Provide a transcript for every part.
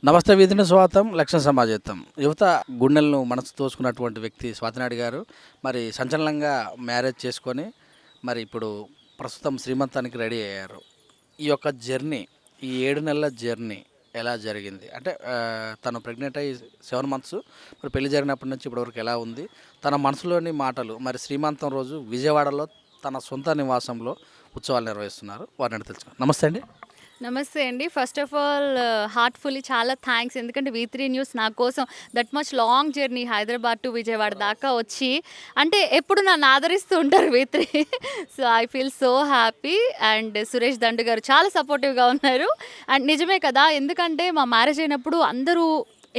నమస్తే వీధిని స్వాగతం లక్ష్య సమాజత్వం యువత గుండెలను మనసు తోసుకున్నటువంటి వ్యక్తి స్వాతినాయుడు గారు మరి సంచలనంగా మ్యారేజ్ చేసుకొని మరి ఇప్పుడు ప్రస్తుతం శ్రీమంతానికి రెడీ అయ్యారు. ఈ యొక్క జర్నీ, ఈ 7 నెలల జర్నీ ఎలా జరిగింది అంటే తను ప్రెగ్నెంట్ అయ్యి 7 మంత్స్ మరి పెళ్లి జరిగినప్పటి నుంచి ఇప్పటివరకు ఎలా ఉంది, తన మనసులోని మాటలు మరి శ్రీమంతం రోజు విజయవాడలో తన సొంత నివాసంలో ఉత్సవాలు నిర్వహిస్తున్నారు. వారిని తెలుసుకున్నాం. నమస్తే అండి. నమస్తే అండి. ఫస్ట్ ఆఫ్ ఆల్ హార్ట్ఫుల్లీ చాలా థ్యాంక్స్. ఎందుకంటే V3 న్యూస్ నా కోసం that much long journey Hyderabad to Vijayawada దాకా వచ్చి అంటే ఎప్పుడు నన్ను ఆదరిస్తూ ఉంటారు V3. So I feel so happy. And Suresh దండు గారు చాలా సపోర్టివ్గా ఉన్నారు. అండ్ నిజమే కదా, ఎందుకంటే మా మ్యారేజ్ అయినప్పుడు అందరూ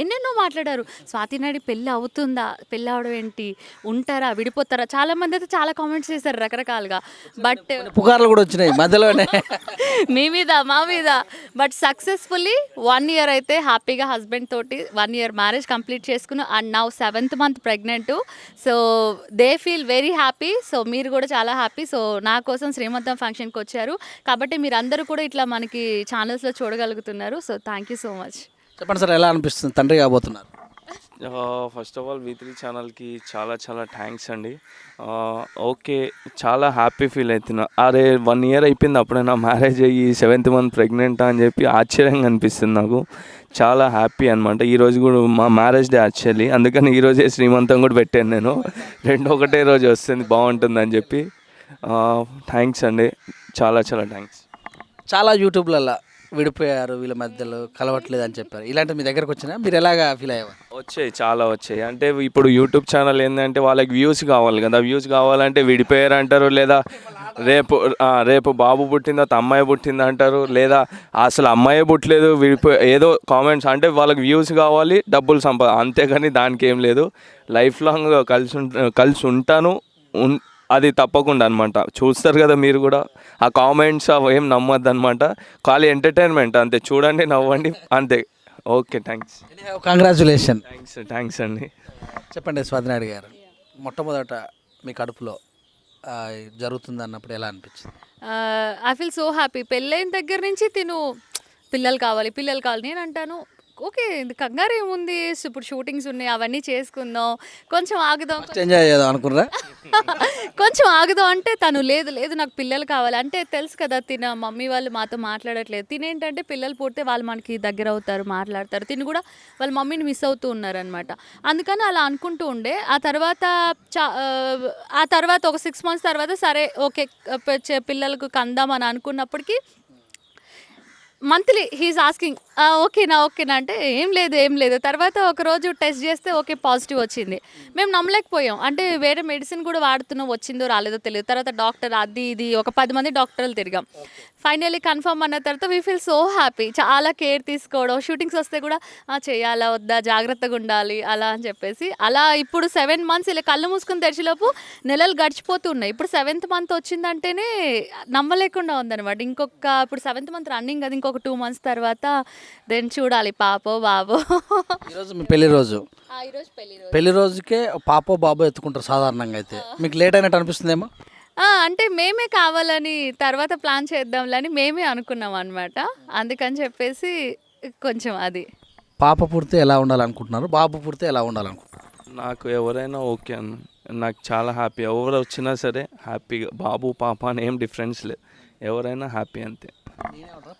ఎన్నెన్నో మాట్లాడారు. స్వాతినాయుడు పెళ్ళి అవుతుందా, పెళ్ళి అవడం ఏంటి, ఉంటారా, విడిపోతారా, చాలామంది అయితే చాలా కామెంట్స్ చేశారు రకరకాలుగా. బట్ పుకార్లు కూడా వచ్చినాయి మధ్యలోనే మీ మీద మా మీద. బట్ సక్సెస్ఫుల్లీ 1 ఇయర్ అయితే హ్యాపీగా హస్బెండ్ తోటి 1 ఇయర్ మ్యారేజ్ కంప్లీట్ చేసుకున్నాం. And now 7th month pregnant. So they feel very happy. So మీరు కూడా చాలా హ్యాపీ. సో నా కోసం శ్రీమంతం ఫంక్షన్కి వచ్చారు కాబట్టి మీరు అందరూ కూడా ఇట్లా మనకి ఛానల్స్లో చూడగలుగుతున్నారు. So thank you so much. చెప్పండి సార్, ఎలా అనిపిస్తుంది తండ్రి కాబోతున్నారు? ఫస్ట్ ఆఫ్ ఆల్ V3 ఛానల్కి చాలా చాలా థ్యాంక్స్ అండి. ఓకే, చాలా హ్యాపీ ఫీల్ అవుతున్నా. అరే 1 ఇయర్ అయిపోయింది అప్పుడే నా మ్యారేజ్ అయ్యి 7th మంత్ ప్రెగ్నెంట్ అని చెప్పి ఆశ్చర్యంగా అనిపిస్తుంది నాకు. చాలా హ్యాపీ అనమాట. ఈరోజు కూడా మా మ్యారేజ్ డే యాక్చువల్లీ, అందుకని ఈరోజే శ్రీమంతం కూడా పెట్టాను నేను. 2 ఒకటే రోజు వస్తుంది, బాగుంటుందని చెప్పి. థ్యాంక్స్ అండి, చాలా చాలా థ్యాంక్స్. చాలా యూట్యూబ్లలో విడిపోయారు, వీళ్ళ మధ్యలో కలవట్లేదు అని చెప్పారు. ఇలాంటి మీ దగ్గరకు వచ్చినా మీరు ఎలాగా ఫీల్ అయ్యేవారు? వచ్చాయి, చాలా వచ్చాయి. అంటే ఇప్పుడు యూట్యూబ్ ఛానల్ ఏంటంటే వాళ్ళకి వ్యూస్ కావాలి కదా, వ్యూస్ కావాలంటే విడిపోయారు అంటారు, లేదా రేపు బాబు పుట్టిందో అమ్మాయి పుట్టింది అంటారు, లేదా అసలు అమ్మాయే పుట్టలేదు ఏదో కామెంట్స్. అంటే వాళ్ళకి వ్యూస్ కావాలి, డబ్బులు అంతేగాని దానికి ఏం లేదు. లైఫ్ లాంగ్ కలిసి ఉంటాను, అది తప్పకుండా అనమాట. చూస్తారు కదా మీరు కూడా, ఆ కామెంట్స్ అవి ఏం నమ్మద్దు అనమాట. ఖాళీ ఎంటర్టైన్మెంట్ అంతే, చూడండి, నవ్వండి, అంతే. Okay, thanks. కంగ్రాచులేషన్. థ్యాంక్స్ అండి. చెప్పండి స్వాతినాయుడు గారు, మొట్టమొదట మీ కడుపులో జరుగుతుంది అన్నప్పుడు ఎలా అనిపించింది? I feel so happy. పెళ్ళైన దగ్గర నుంచి తిను పిల్లలు కావాలి పిల్లలు కావాలి నేను అంటాను. ఓకే, ఇది కంగారు ఏముంది, ఇప్పుడు షూటింగ్స్ ఉన్నాయి, అవన్నీ చేసుకుందాం, కొంచెం ఆగుదాం, ఎంజాయ్ చేద్దాం అనుకున్నారా? కొంచెం ఆగుదాం అంటే తను లేదు లేదు నాకు పిల్లలు కావాలి అంటే, తెలుసు కదా తిన మమ్మీ వాళ్ళు మాతో మాట్లాడట్లేదు. తినేంటంటే పిల్లలు పుడితే వాళ్ళు మనకి దగ్గర అవుతారు, మాట్లాడతారు. తిని కూడా వాళ్ళ మమ్మీని మిస్ అవుతూ ఉన్నారనమాట. అందుకని అలా అనుకుంటూ ఉండే. ఆ తర్వాత ఒక 6 months తర్వాత సరే ఓకే పిల్లలకు కందామని అనుకున్నప్పటికీ మంత్లీ హీఈస్ ఆస్కింగ్ ఓకేనా అంటే ఏం లేదు. తర్వాత ఒకరోజు టెస్ట్ చేస్తే ఓకే పాజిటివ్ వచ్చింది. మేము నమ్మలేకపోయాం. అంటే వేరే మెడిసిన్ కూడా వాడుతున్నాం, వచ్చిందో రాలేదో తెలియదు. తర్వాత డాక్టర్ అది ఇది ఒక 10 మంది డాక్టర్లు తిరిగాం. ఫైనల్లీ కన్ఫర్మ్ అన్న తర్వాత వీ ఫీల్ సో హ్యాపీ. చాలా కేర్ తీసుకోవడం, షూటింగ్స్ వస్తే కూడా చేయాలా వద్దా, జాగ్రత్తగా ఉండాలి అలా అని చెప్పేసి అలా ఇప్పుడు 7 months ఇలా కళ్ళు మూసుకుని తెరిచేలోపు నెలలు గడిచిపోతూ ఉన్నాయి. ఇప్పుడు 7th month వచ్చిందంటేనే నమ్మలేకుండా ఉందన్నమాట. ఇప్పుడు 7th month రన్నింగ్ కదా, ఇంకొక 2 months తర్వాత దెన్ చూడాలి పాపో బాబో. ఈరోజు మీ పెళ్లి రోజు, ఈరోజు పెళ్లి రోజుకే పాపో బాబో ఎత్తుకుంటారు సాధారణంగా. అయితే మీకు లేట్ అయినట్టు అనిపిస్తుందేమో? అంటే మేమే కావాలని తర్వాత ప్లాన్ చేద్దాంలని మేమే అనుకున్నాం అనమాట. అందుకని చెప్పేసి కొంచెం అది. పాప పుడితే ఎలా ఉండాలనుకుంటున్నారు, బాబు పుడితే ఎలా ఉండాలనుకుంటున్నారు? నాకు ఎవరైనా ఓకే అన్న, నాకు చాలా హ్యాపీ. ఎవరు వచ్చినా సరే హ్యాపీగా, బాబు పాప అని ఏం డిఫరెన్స్ లేదు, ఎవరైనా హ్యాపీ అంతే.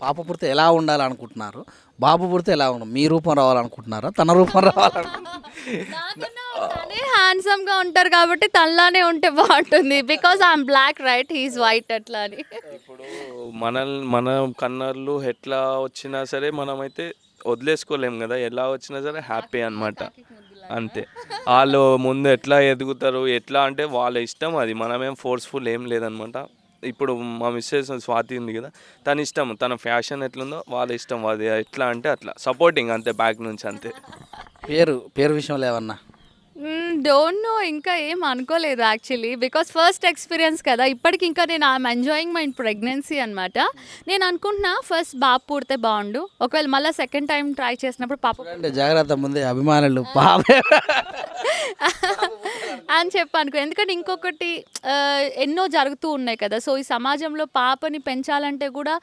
పాప పుడితే ఎలా ఉండాలనుకుంటున్నారు, బాబు పుడితే ఎలా ఉండాలి? మీ రూపం రావాలనుకుంటున్నారా, తన రూపం రావాలనుకుంటున్నారా? తనే హ్యాండ్సమ్ గా ఉంటారు కాబట్టి తనలానే ఉంటే బాగుంటుంది. Because I'm black right, he's white అట్లా అని. ఇప్పుడు మన కన్నర్లు ఎట్లా వచ్చినా సరే మనమైతే వదిలేసుకోలేము కదా, ఎలా వచ్చినా సరే హ్యాపీ అనమాట అంతే. వాళ్ళు ముందు ఎట్లా ఎదుగుతారు ఎట్లా అంటే వాళ్ళ ఇష్టం, అది మనమేం ఫోర్స్ఫుల్ ఏం లేదనమాట. ఇప్పుడు మా మిస్సెస్ స్వాతి ఉంది కదా, తన ఇష్టం, తన ఫ్యాషన్ ఎట్లుందో వాళ్ళ ఇష్టం, అది ఎట్లా అంటే అట్లా సపోర్టింగ్ అంతే, బ్యాక్ నుంచి అంతే. పేరు విషయంలో ఏమన్నా? డోంట్ నో, ఇంకా ఏం అనుకోలేదు యాక్చువల్లీ. బికాస్ ఫస్ట్ ఎక్స్పీరియన్స్ కదా, ఇప్పటికి ఇంకా నేను ఐఎమ్ ఎంజాయింగ్ మై ప్రెగ్నెన్సీ అనమాట. నేను అనుకుంటున్నా ఫస్ట్ బాబు పుడితే బాగుండు, ఒకవేళ మళ్ళీ సెకండ్ టైం ట్రై చేసినప్పుడు పాప జాగ్రత్త, ముందే అభిమానులు పాపే అని చెప్పి ఎందుకంటే ఇంకొకటి ఎన్నో జరుగుతూ ఉన్నాయి కదా. సో ఈ సమాజంలో పాపని పెంచాలంటే కూడా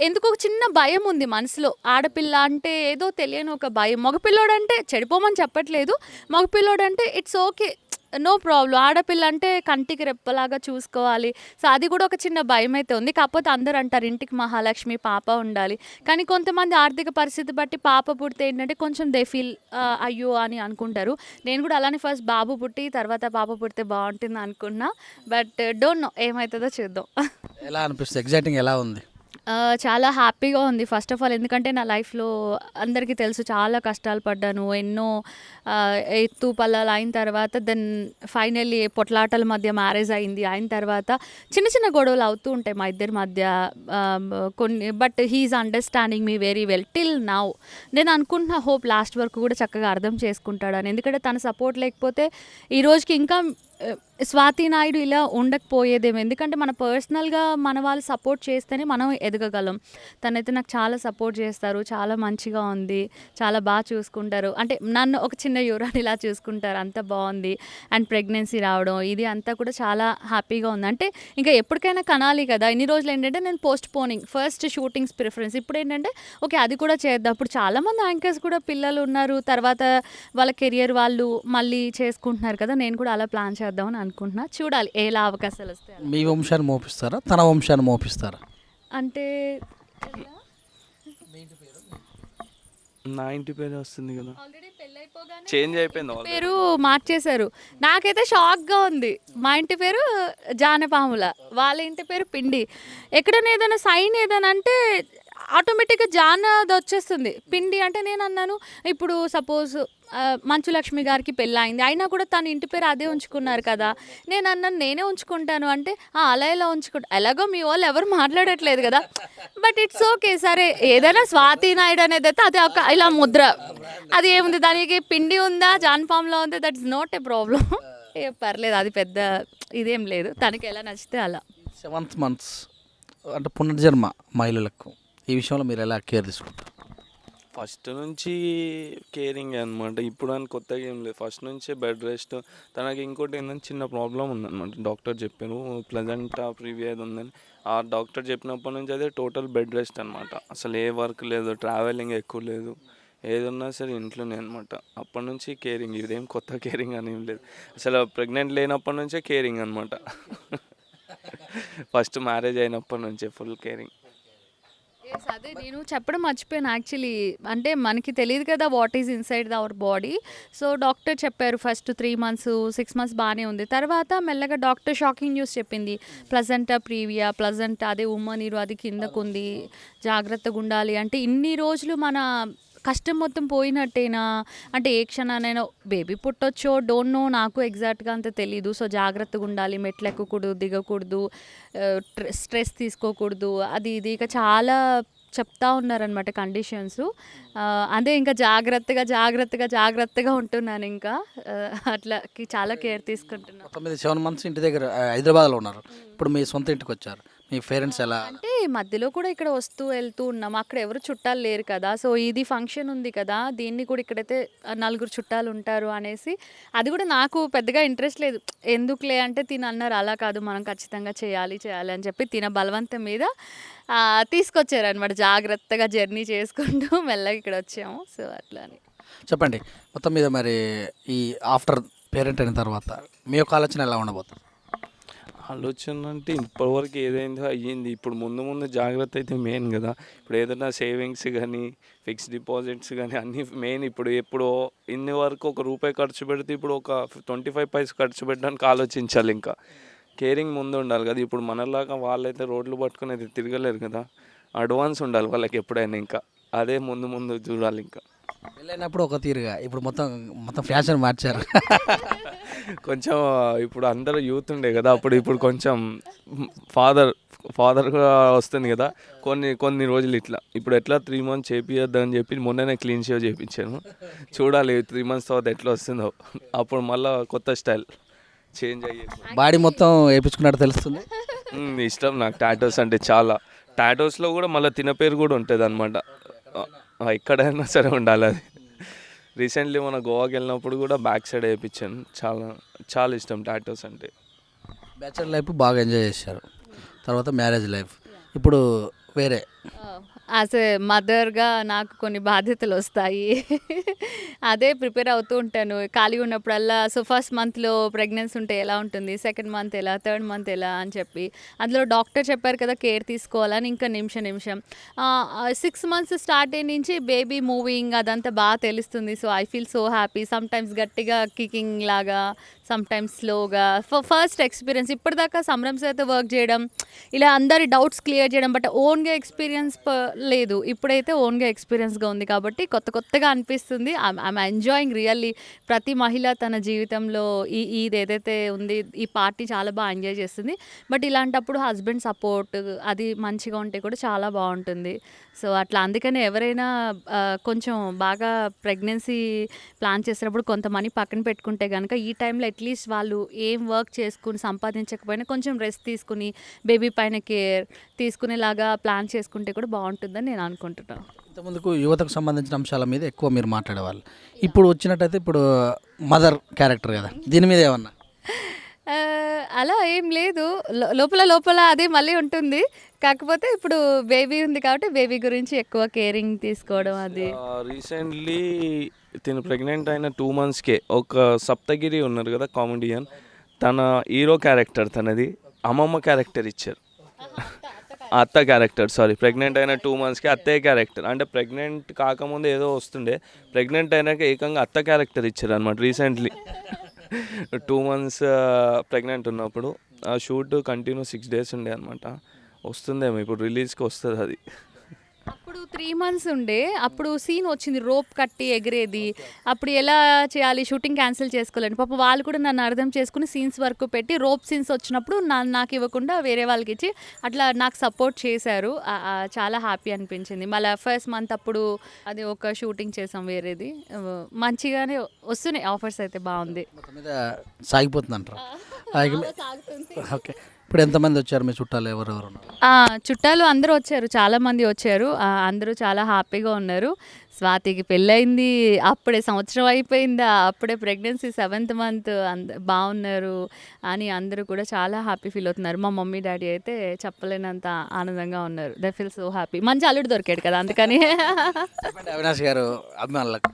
ఎందుకో ఒక చిన్న భయం ఉంది మనసులో. ఆడపిల్ల అంటే ఏదో తెలియని ఒక భయం. మగపిల్లోడంటే చెడిపోమని చెప్పట్లేదు. మగపిల్లోడంటే ఇట్స్ ఓకే, నో ప్రాబ్లం. ఆడపిల్ల అంటే కంటికి రెప్పలాగా చూసుకోవాలి. సో అది కూడా ఒక చిన్న భయం అయితే ఉంది. కాకపోతే అందరూ అంటారు ఇంటికి మహాలక్ష్మి పాప ఉండాలి. కానీ కొంతమంది ఆర్థిక పరిస్థితి బట్టి పాప పుడితే ఏంటంటే కొంచెం దే ఫీల్ అయ్యో అని అనుకుంటారు. నేను కూడా అలానే ఫస్ట్ బాబు పుట్టి తర్వాత పాప పుడితే బాగుంటుంది అనుకున్నా. బట్ డోంట్ నో ఏమవుతుందో చూద్దాం. ఎలా అనిపిస్తుంది? ఎగ్జైటింగ్ ఎలా ఉంది? చాలా హ్యాపీగా ఉంది ఫస్ట్ ఆఫ్ ఆల్. ఎందుకంటే నా లైఫ్లో అందరికీ తెలుసు చాలా కష్టాలు పడ్డాను. ఎన్నో ఎత్తు పల్లాలు అయిన తర్వాత దెన్ ఫైనల్లీ పొట్లాటల మధ్య మ్యారేజ్ అయింది. అయిన తర్వాత చిన్న చిన్న గొడవలు అవుతూ ఉంటాయి మా ఇద్దరి మధ్య కొన్ని. But he's understanding me very well till now. నేను అనుకుంటున్నా హోప్ లాస్ట్ వరకు కూడా చక్కగా అర్థం చేసుకుంటాడని. ఎందుకంటే తన సపోర్ట్ లేకపోతే ఈ రోజుకి ఇంకా స్వాతి నాయుడు ఇలా ఉండకపోయేదేమో. ఎందుకంటే మన పర్సనల్గా మన వాళ్ళు సపోర్ట్ చేస్తేనే మనం ఎదగగలం. తనైతే నాకు చాలా సపోర్ట్ చేస్తారు. చాలా మంచిగా ఉంది, చాలా బాగా చూసుకుంటారు. అంటే నన్ను ఒక చిన్న యువరాని ఇలా చూసుకుంటారు. అంత బాగుంది. అండ్ ప్రెగ్నెన్సీ రావడం ఇది అంతా కూడా చాలా హ్యాపీగా ఉంది. అంటే ఇంకా ఎప్పటికైనా కనాలి కదా. ఇన్ని రోజులు ఏంటంటే నేను పోస్ట్ పోనింగ్, ఫస్ట్ షూటింగ్స్ ప్రిఫరెన్స్. ఇప్పుడు ఏంటంటే ఓకే అది కూడా చేద్దాం. ఇప్పుడు చాలామంది యాంకర్స్ కూడా పిల్లలు ఉన్నారు, తర్వాత వాళ్ళ కెరియర్ వాళ్ళు మళ్ళీ చేసుకుంటున్నారు కదా. నేను కూడా అలా ప్లాన్ చేద్దామని అనుకుంటున్నా. చూడాలి ఎలా అవకాశాలు వస్తాయి. మీ వంశాన్ని మోపిస్తారా, తన వంశాన్ని మోపిస్తారా? అంటే నా ఇంటి పేరు వస్తుంది కదా, ఆల్రెడీ పెళ్ళైపోగానే చేంజ్ అయిపోయింది already. పేరు మార్చేశారు. నాకైతే షాక్గా ఉంది. మా ఇంటి పేరు జానపాముల, వాళ్ళ ఇంటి పేరు పిండి. ఎక్కడైనా ఏదైనా సైన్ ఏదైనా అంటే ఆటోమేటిక్గా జానది వచ్చేస్తుంది. పిండి అంటే నేను అన్నాను ఇప్పుడు సపోజ్ మంచు లక్ష్మి గారికి పెళ్ళి అయింది, అయినా కూడా తన ఇంటి పేరు అదే ఉంచుకున్నారు కదా. నేను అన్నాను నేనే ఉంచుకుంటాను అంటే అలా ఎలా ఉంచుకుంటా, ఎలాగో మీ వాళ్ళు ఎవరు మాట్లాడట్లేదు కదా. బట్ ఇట్స్ ఓకే, సరే ఏదైనా స్వాతి నాయుడు అనేది అయితే అది ఒక ఇలా ముద్ర, అది ఏముంది దానికి పిండి ఉందా జాన్పామ్లో ఉందా, that is not a problem. పర్లేదు, అది పెద్ద ఇదేం లేదు. తనకి ఎలా నచ్చితే అలా. 7th months అంటే పునర్జన్మ మహిళలకు ఈ విషయంలో మీరు ఎలా కేర్ తీసుకుంటారు? ఫస్ట్ నుంచి కేరింగ్ అనమాట. ఇప్పుడు అని కొత్తగా ఏం లేదు, ఫస్ట్ నుంచే బెడ్ రెస్ట్. తనకి ఇంకోటి ఏంటంటే చిన్న ప్రాబ్లం ఉందన్నమాట. డాక్టర్ చెప్పారు ప్లెజెంటా ప్రివియా ఉందని. ఆ డాక్టర్ చెప్పినప్పటి నుంచి అదే టోటల్ బెడ్ రెస్ట్ అనమాట. అసలు ఏ వర్క్ లేదు, ట్రావెలింగ్ ఎక్కువ లేదు, ఏదున్నా సరే ఇంట్లోనే అనమాట. అప్పటి నుంచి కేరింగ్, ఇదేం కొత్త కేరింగ్ అని ఏం లేదు. అసలు ప్రెగ్నెంట్ లేనప్పటి నుంచే కేరింగ్ అనమాట. ఫస్ట్ మ్యారేజ్ అయినప్పటి నుంచే ఫుల్ కేరింగ్. అదే నేను చెప్పడం మర్చిపోయాను యాక్చువల్లీ. అంటే మనకి తెలియదు కదా what is inside our body. So doctor చెప్పారు ఫస్ట్ 3 months 6 months బాగానే ఉంది. తర్వాత మెల్లగా డాక్టర్ షాకింగ్ న్యూస్ చెప్పింది, ప్లజెంటా ప్రీవియా, ప్లజెంటా అదే ఉమ్మనీరు అది కిందకు ఉంది, జాగ్రత్తగా ఉండాలి. అంటే ఇన్ని రోజులు మన కష్టం మొత్తం పోయినట్టేనా, అంటే ఏ క్షణానైనా బేబీ పుట్టొచ్చో డోంట్ నో, నాకు ఎగ్జాక్ట్గా అంత తెలీదు. సో జాగ్రత్తగా ఉండాలి, మెట్లు ఎక్కకూడదు, దిగకూడదు, స్ట్రెస్ తీసుకోకూడదు, అది ఇది ఇక చాలా చెప్తా ఉన్నారనమాట కండిషన్స్. అదే ఇంకా జాగ్రత్తగా ఉంటున్నాను. ఇంకా అట్లా చాలా కేర్ తీసుకుంటున్నాను. 7 months ఇంటి దగ్గర హైదరాబాద్లో ఉన్నారు, ఇప్పుడు మీ సొంత ఇంటికి వచ్చారు. మీ పేరెంట్స్ ఎలా? అంటే మధ్యలో కూడా ఇక్కడ వస్తూ వెళ్తూ ఉన్నాం. అక్కడ ఎవరు చుట్టాలు లేరు కదా. సో ఇది ఫంక్షన్ ఉంది కదా, దీన్ని కూడా ఇక్కడైతే 4 చుట్టాలు ఉంటారు అనేసి, అది కూడా నాకు పెద్దగా ఇంట్రెస్ట్ లేదు. ఎందుకులే అంటే తిన అన్నారు, అలా కాదు మనం ఖచ్చితంగా చేయాలి అని చెప్పి తిన బలవంతం మీద తీసుకొచ్చారనమాట. జాగ్రత్తగా జర్నీ చేసుకుంటూ మెల్లగా ఇక్కడ వచ్చాము. సో అట్లా అని చెప్పండి. మొత్తం మీద మరి ఈ ఆఫ్టర్ పేరెంట్ అయిన తర్వాత మీ యొక్క ఆలోచన ఎలా ఉండబోతుంది? ఆలోచన అంటే ఇప్పటివరకు ఏదైందో అయ్యింది. ఇప్పుడు ముందు జాగ్రత్త అయితే మెయిన్ కదా. ఇప్పుడు ఏదైనా సేవింగ్స్ కానీ ఫిక్స్డ్ డిపాజిట్స్ కానీ అన్నీ మెయిన్. ఇప్పుడు ఇన్ని వరకు ₹1 ఖర్చు పెడితే ఇప్పుడు ఒక 25 పైసలు ఖర్చు పెట్టడానికి ఆలోచించాలి. ఇంకా కేరింగ్ ముందు ఉండాలి కదా. ఇప్పుడు మనలాగా వాళ్ళైతే రోడ్లు పట్టుకుని అయితే తిరగలేరు కదా. అడ్వాన్స్ ఉండాలి వాళ్ళకి ఎప్పుడైనా. ఇంకా అదే ముందు చూడాలి. ఇంకా పెళ్ళైనప్పుడు ఒక తీరుగా, ఇప్పుడు మొత్తం ఫ్యాషన్ మార్చారు. కొంచెం ఇప్పుడు అందరూ యూత్ ఉండే కదా, ఇప్పుడు కొంచెం ఫాదర్గా వస్తుంది కదా. కొన్ని రోజులు ఇట్లా ఇప్పుడు ఎట్లా 3 months చేపియద్దు అని చెప్పి మొన్ననే క్లీన్ షేవ్ చేయించాను. చూడాలి 3 months తర్వాత ఎట్లా వస్తుందో, అప్పుడు మళ్ళీ కొత్త స్టైల్ చేంజ్ అయ్యేది. బాడీ మొత్తం వేయించుకున్నట్టు తెలుస్తుంది. ఇష్టం నాకు టాటోస్ అంటే చాలా. టాటోస్లో కూడా మళ్ళీ తిన పేరు కూడా ఉంటుంది అనమాట. ఎక్కడైనా సరే ఉండాలి అది. రీసెంట్లీ మన గోవాకి వెళ్ళినప్పుడు కూడా బ్యాక్ సైడ్ వేయించాను. చాలా ఇష్టం టాటోస్ అంటే. బ్యాచులర్ లైఫ్ బాగా ఎంజాయ్ చేశారు, తర్వాత మ్యారేజ్ లైఫ్. ఇప్పుడు వేరే. యాజ్ ఏ మదర్గా నాకు కొన్ని బాధ్యతలు వస్తాయి. అదే ప్రిపేర్ అవుతూ ఉంటాను ఖాళీగా ఉన్నప్పుడల్లా. సో ఫస్ట్ మంత్లో ప్రెగ్నెన్సీ ఉంటే ఎలా ఉంటుంది, సెకండ్ మంత్ ఎలా, థర్డ్ మంత్ ఎలా అని చెప్పి అందులో డాక్టర్ చెప్పారు కదా కేర్ తీసుకోవాలని. ఇంకా నిమిషం 6 మంత్స్ స్టార్ట్ అయిన నుంచి బేబీ మూవింగ్ అదంతా బాగా తెలుస్తుంది. So I feel so happy. Sometimes గట్టిగా కికింగ్ లాగా, సమ్టైమ్స్ స్లోగా. ఫస్ట్ ఎక్స్పీరియన్స్ ఇప్పటిదాకా సంరంభం అయితే వర్క్ చేయడం, ఇలా అందరి డౌట్స్ క్లియర్ చేయడం, బట్ ఓన్గా ఎక్స్పీరియన్స్ లేదు. ఇప్పుడైతే ఓన్గా ఎక్స్పీరియన్స్గా ఉంది కాబట్టి కొత్తగా అనిపిస్తుంది. I'm enjoying really. ప్రతి మహిళ తన జీవితంలో ఇది ఏదైతే ఉంది ఈ పార్టీ చాలా బాగా ఎంజాయ్ చేస్తుంది. బట్ ఇలాంటప్పుడు హస్బెండ్ సపోర్ట్ అది మంచిగా ఉంటే కూడా చాలా బాగుంటుంది. సో అట్లా అందుకనే ఎవరైనా కొంచెం బాగా ప్రెగ్నెన్సీ ప్లాన్ చేసేటప్పుడు కొంత మనీ పక్కన పెట్టుకుంటే కనుక ఈ టైంలో అట్లీస్ట్ వాళ్ళు ఏం వర్క్ చేసుకుని సంపాదించకపోయినా కొంచెం రెస్ట్ తీసుకుని బేబీ పైన కేర్ తీసుకునేలాగా ప్లాన్ చేసుకుంటే కూడా బాగుంటుందని నేను అనుకుంటున్నాను. ఇంతకుముందుకు యువతకు సంబంధించిన అంశాల మీద ఎక్కువ మీరు మాట్లాడేవాళ్ళు. ఇప్పుడు వచ్చినట్టయితే ఇప్పుడు మదర్ క్యారెక్టర్ కదా, దీని మీద ఏమన్నా? అలా ఏం లేదు. లోపల అదే మళ్ళీ ఉంటుంది. కాకపోతే ఇప్పుడు బేబీ ఉంది కాబట్టి బేబీ గురించి ఎక్కువ కేరింగ్ తీసుకోవడం అది. రీసెంట్లీ తిను ప్రెగ్నెంట్ అయిన 2 monthsకే ఒక సప్తగిరి ఉన్నారు కదా కామెడియన్, తన హీరో క్యారెక్టర్ తనది అమ్మమ్మ క్యారెక్టర్ ఇచ్చారు. అత్త క్యారెక్టర్, సారీ, ప్రెగ్నెంట్ అయిన 2 monthsకి అత్తయ్య క్యారెక్టర్. అంటే ప్రెగ్నెంట్ కాకముందు ఏదో వస్తుండే, ప్రెగ్నెంట్ అయినాక ఏకంగా అత్త క్యారెక్టర్ ఇచ్చారు అనమాట రీసెంట్లీ. 2 months ప్రెగ్నెంట్ ఉన్నప్పుడు ఆ షూట్ కంటిన్యూ 6 days ఉండే అనమాట. వస్తుందేమో ఇప్పుడు రిలీజ్కి వస్తుంది అది. అప్పుడు 3 months ఉండే. అప్పుడు సీన్ వచ్చింది రోప్ కట్టి ఎగిరేది. అప్పుడు ఎలా చేయాలి, షూటింగ్ క్యాన్సిల్ చేసుకోలేండి. పాప వాళ్ళు కూడా నన్ను అర్థం చేసుకుని సీన్స్ వరకు పెట్టి రోప్ సీన్స్ వచ్చినప్పుడు నాకు ఇవ్వకుండా వేరే వాళ్ళకి ఇచ్చి అట్లా నాకు సపోర్ట్ చేశారు. చాలా హ్యాపీ అనిపించింది. మళ్ళీ ఫస్ట్ మంత్ అప్పుడు అది ఒక షూటింగ్ చేసాం వేరేది. మంచిగానే వస్తున్నాయి ఆఫర్స్, అయితే బాగుంది. మొత్తం మీద సాగిపోతుంది అంటారు. ఓకే, ఇప్పుడు ఎంతమంది వచ్చారు మీ చుట్టాలు, ఎవరెవరు? చుట్టాలు అందరూ వచ్చారు, చాలామంది వచ్చారు. అందరూ చాలా హ్యాపీగా ఉన్నారు. స్వాతికి పెళ్ళయింది, అప్పుడే సంవత్సరం అయిపోయిందా, అప్పుడే ప్రెగ్నెన్సీ 7th month, బాగున్నారు అని అందరూ కూడా చాలా హ్యాపీ ఫీల్ అవుతున్నారు. మా మమ్మీ డాడీ అయితే చెప్పలేనంత ఆనందంగా ఉన్నారు. They feel so happy. మంచి అల్లుడు దొరికాడు కదా అందుకని. అవినాష్ గారు అభిమానులకు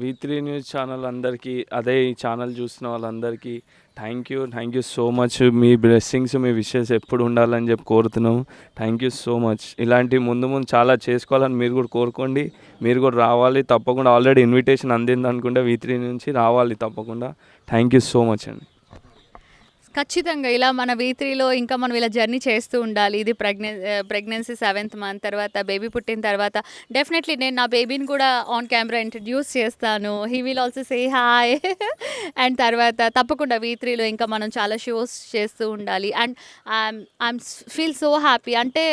V3 న్యూస్ ఛానల్ అందరికీ, అదే ఈ ఛానల్ చూసిన వాళ్ళందరికీ thank you so much. Me blessings, me wishes ఎప్పుడు ఉండాలని చెప్పి కోరుతున్నాము. Thank you so much. ఇలాంటి ముందు చాలా చేసుకోవాలని మీరు కూడా కోరుకోండి. మీరు కూడా రావాలి తప్పకుండా. ఆల్రెడీ ఇన్విటేషన్ అందింది అనుకుంటే V3 నుంచి రావాలి తప్పకుండా. థ్యాంక్ యూ సో మచ్ అండి. ఖచ్చితంగా ఇలా మన V3లో ఇంకా మనం ఇలా జర్నీ చేస్తూ ఉండాలి. ఇది ప్రెగ్నెన్సీ 7th month తర్వాత బేబీ పుట్టిన తర్వాత డెఫినెట్లీ నేను నా బేబీని కూడా ఆన్ కెమెరా ఇంట్రడ్యూస్ చేస్తాను. He will also say hi. And తర్వాత తప్పకుండా V3లో ఇంకా మనం చాలా షోస్ చేస్తూ ఉండాలి. And I'm feel so happy. అంటే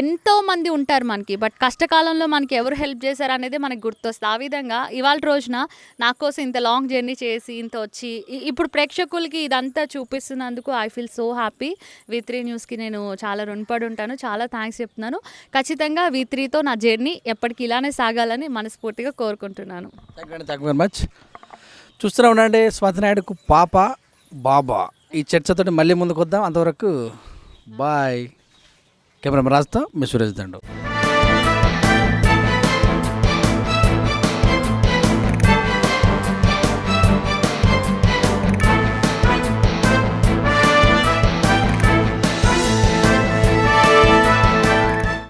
ఎంతోమంది ఉంటారు మనకి, బట్ కష్టకాలంలో మనకి ఎవరు హెల్ప్ చేశారు అనేది మనకి గుర్తొస్తుంది. ఆ విధంగా ఇవాళ రోజున నా కోసం ఇంత లాంగ్ జర్నీ చేసి ఇంత వచ్చి ఇప్పుడు ప్రేక్షకులకి ఇదంతా చూపిస్తున్నందుకు I feel so happy. V3 న్యూస్కి నేను చాలా రుణపడి ఉంటాను. చాలా థ్యాంక్స్ చెప్తున్నాను. ఖచ్చితంగా V3తో నా జర్నీ ఎప్పటికీ ఇలానే సాగాలని మనస్ఫూర్తిగా కోరుకుంటున్నాను. Thank you very much. చూస్తూనే ఉండండి స్వాతి నాయుడుకు పాప బాబా. ఈ చర్చతోటి మళ్ళీ ముందుకు వద్దాం. అంతవరకు బాయ్. కెమెరా రాజ్తో మీ సురేష్ దండు.